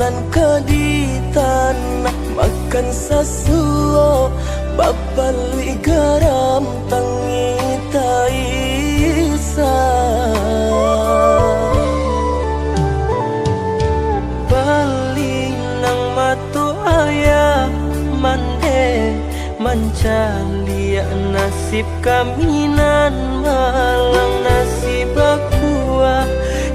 nan kaditan makan sasuo babali garam tangi taisa bali nang matu ayah mande mancalia nasib kaminan malang nasib akuah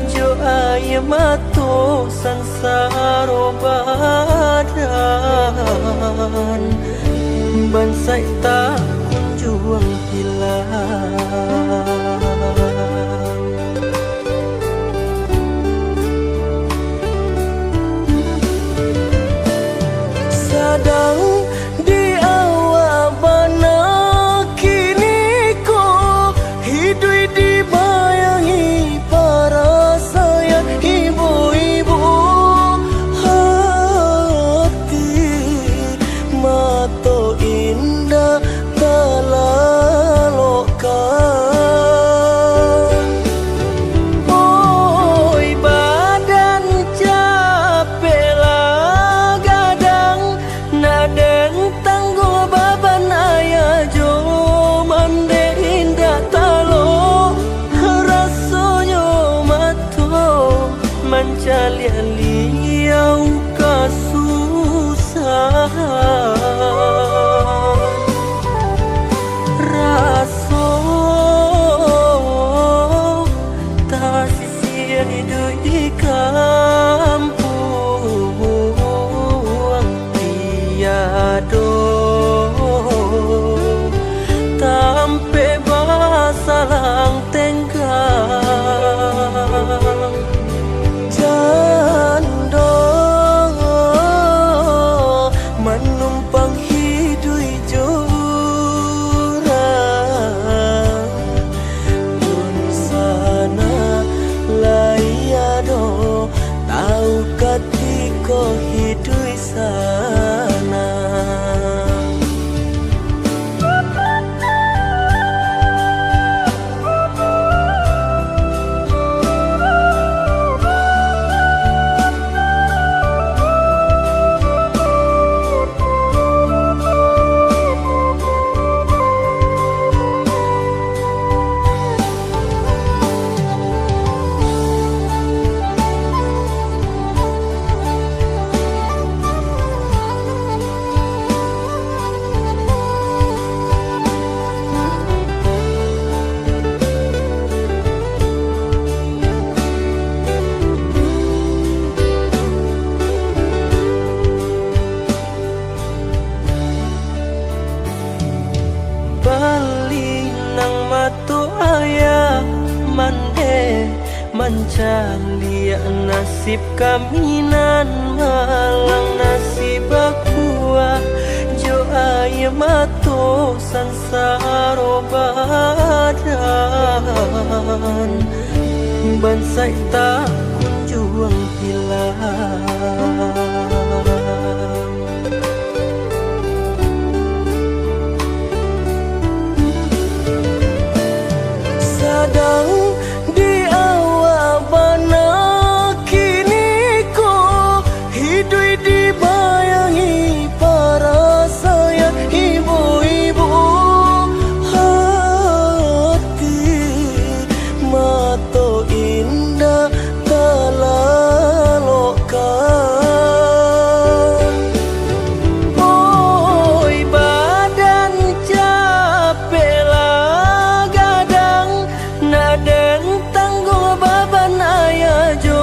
jo ayah matu sansaro badan bansai tak kunjung hilang sadang di awal bana kini ko hidup dibayangi para sayang ibu-ibu hati mato indah talalokan oi badan capek lah gadang nadeng tangguh baban ayah jo mande indah talo rasonyo mato mancalia liau kasusahan raso tak sisia hidup di kampung tiado tampe basalang tenggang jando menumpang hidup jurang dun sana layado tahu katiko hidup sana bali nang matu ayah mande mencari nasib kaminan malang nasib akuah jo ayah matu sansaro badan bansai tak kunjung hilang. Sadang di awal bana kini ko hidup dibayangi para sayang ibu-ibu hati mato indah talalokan. Oi badan capek lah gadang naden tanggung baban ayah jo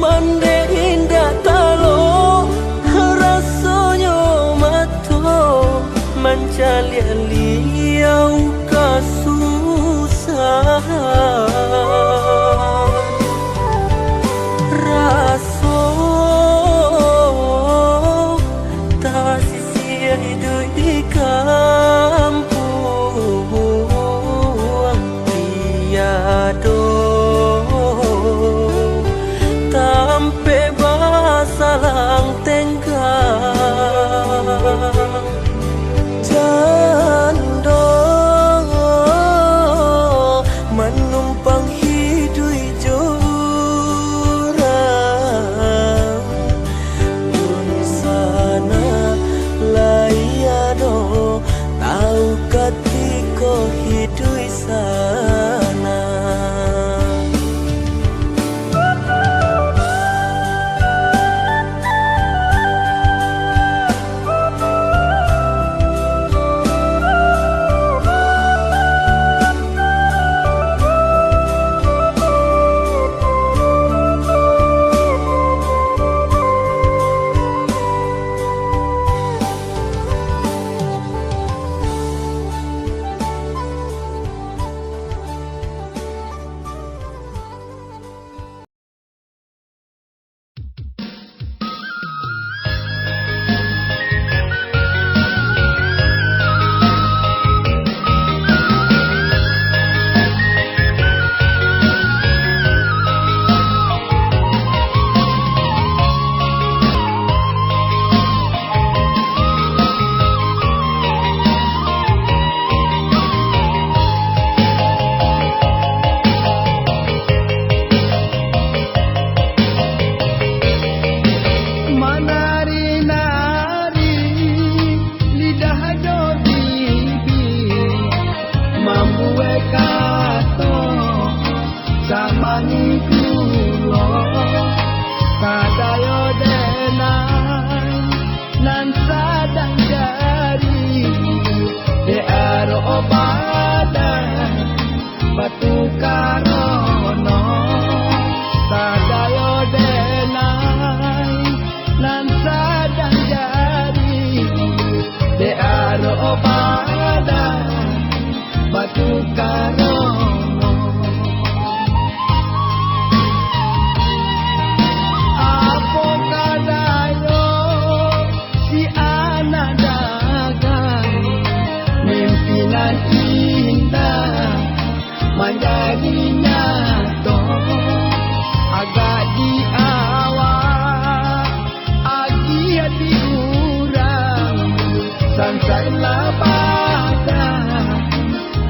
mande indah talo rasanya mato mencali liau kasusahan raso tak sia hidup di kampung tiado tampe basalang tenggang jando menumpang hidup jurang dun sana layado tahu ketika hidup sana.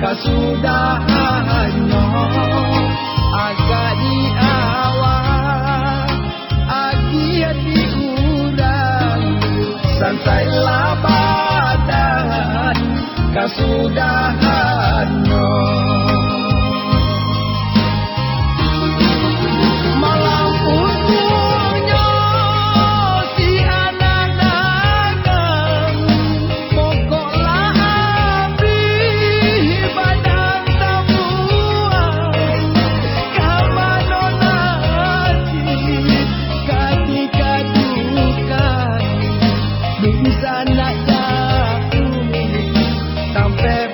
Kasudahannya agak diawal agiat diurang santailah badan kasudahannya malam utuhnya si anak dagang pokoklah abdi badan tabuan kamanonati ketika dukan bisa nak jatuh sampai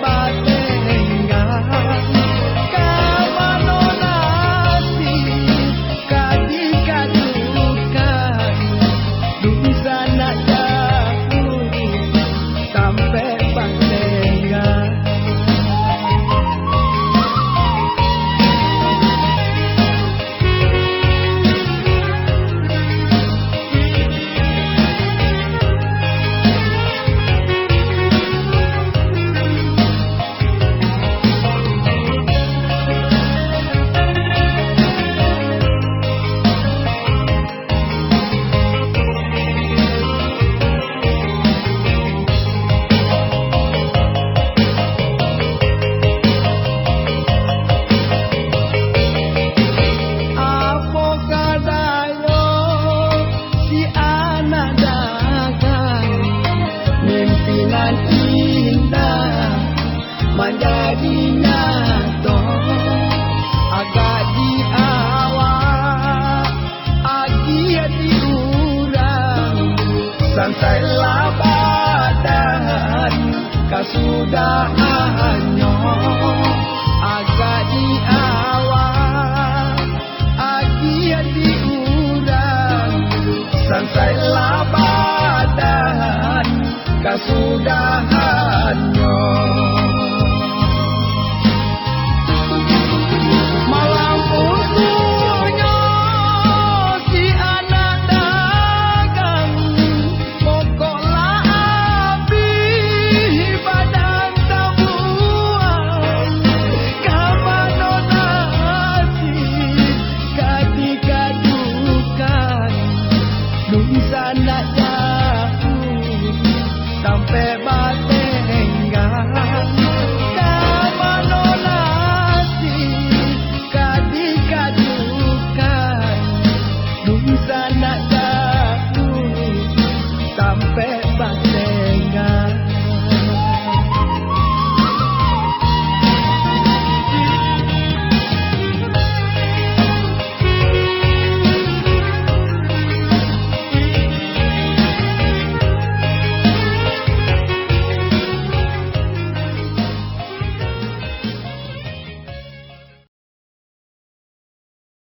kasudahannya agak diawal agia diurang sansailah badan kasudahannya malam untuknya si anak dagang pokoklah api badan tabuan kamano nasi ketika dukan nung sana jauh sampai